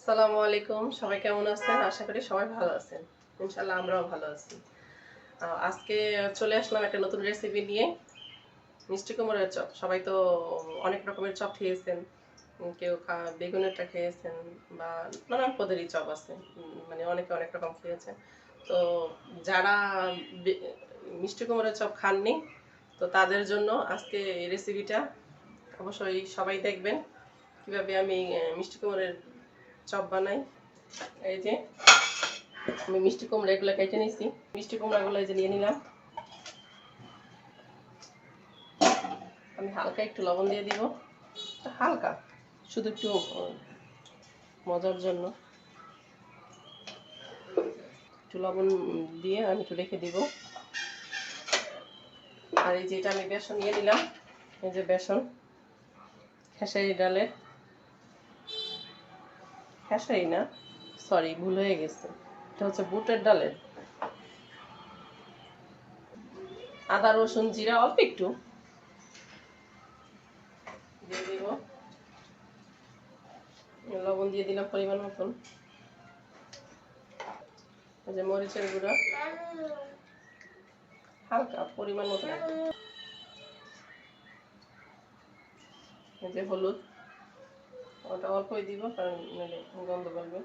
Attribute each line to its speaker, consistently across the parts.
Speaker 1: আসসালামু আলাইকুম, সবাই কেমন আছেন? আশা করি সবাই ভালো আছেন। ইনশাআল্লাহ আমরাও ভালো আছি। আজকে চলে আসলাম একটা নতুন রেসিপি নিয়ে। মিষ্টি কুমড়ার চপ। সবাই তো অনেক রকমের চপ খেয়েছেন। কেউ বেগুনেরটা খেয়েছেন বা নানান পদেরই চপ আছে। মানে অনেকে অনেক রকম খেয়েছেন। তো যারা মিষ্টি কুমড়ার চপ খাননি, তো তাদের জন্য আজকে এই রেসিপিটা অবশ্যই সবাই দেখবেন কিভাবে আমি মিষ্টি কুমড়ার চপ বানাই। এই যে আমি মিষ্টি কুমড়া এগুলো কেটে নিয়েছি। মিষ্টি কুমড়াগুলো এই যে নিয়ে নিলাম। আমি হালকা একটু লবণ দিয়ে দিব, হালকা, শুধু একটু মজার জন্য একটু লবণ দিয়ে আমি একটু রেখে দিব। আর এই যে এটা আমি বেসন নিয়ে নিলাম। এই যে বেসন, খেসারি ডালের, খেসারি না, সরি ভুল হয়ে গেছে, এটা হচ্ছে বুটের ডালের। আদা রসুন জিরা অল্প একটু দিয়ে দিব। লবণ দিয়ে দিলাম পরিমাণ মতন। এই যে মরিচের গুঁড়া হালকা পরিমাণ মতন। এই যে হলুদ, ওটা অল্পই দিব কারণ গন্ধ করবে।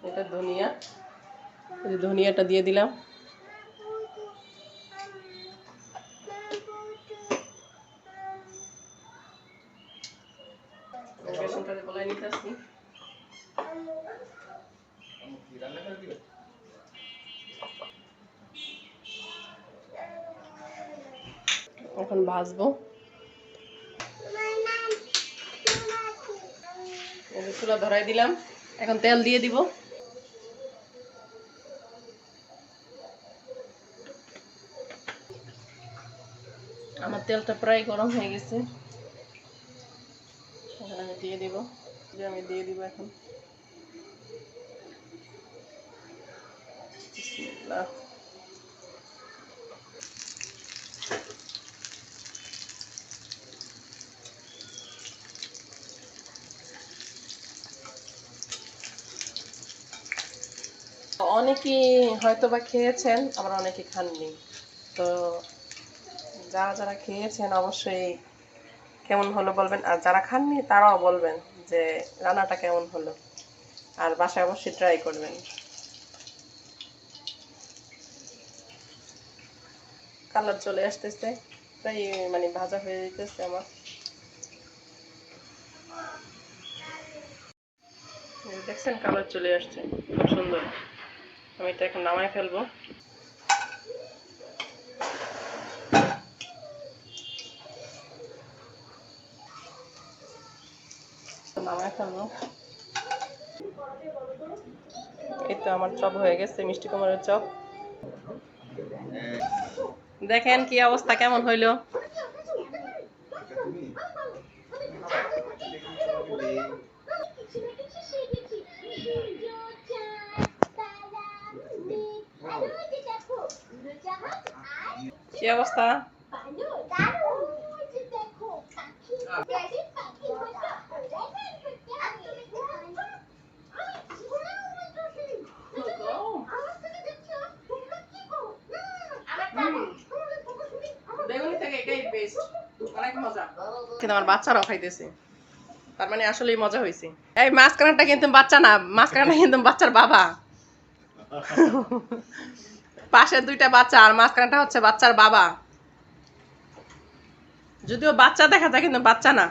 Speaker 1: এটা ধনিয়া, এই যে ধনিয়াটা দিয়ে দিলাম। বেসনটা গলায় নিতে আসছি। এখন ভাজবো। চুলা ধরাই দিলাম, এখন তেল দিয়ে দিব। আমার তেলটা প্রায় গরম হয়ে গেছে, এখন আমি দিয়ে দিব। যে আমি দিয়ে দিব এখন। বিসমিল্লাহ। অনেকেই হয়তো বা খেয়েছেন, আবার অনেকে খাননি। তো যারা যারা খেয়েছেন অবশ্যই কেমন হলো বলবেন, আর যারা খাননি তারাও বলবেন যে রান্নাটা কেমন হলো, আর বাসায় অবশ্যই ট্রাই করবেন। কালার চলে আসতেছে, প্রায় মানে ভাজা হয়ে যেতেছে আমার। দেখছেন কালার চলে আসছে, খুব সুন্দর। আমি এটা এখন নামায় ফেলবো। নামায় ফেলবো। এই তো আমার চপ হয়ে গেছে, মিষ্টি কুমড়ার চপ। দেখেন কি অবস্থা, কেমন হইলো। কি অবস্থা? বেগুনি থেকে এটাই বেস্ট, অনেক মজা। কিন্তু আমার বাচ্চারাও খাইতেছে, তার মানে আসলেই মজা হয়েছে। এই মাঝখানটা কিন্তু বাচ্চা না, মাঝখানটা কিন্তু বাচ্চার বাবা। পাশে দুইটা বাচ্চা আর মাঝখানটা হচ্ছে বাচ্চার বাবা। যদিও বাচ্চা দেখা যায় কিন্তু বাচ্চা না।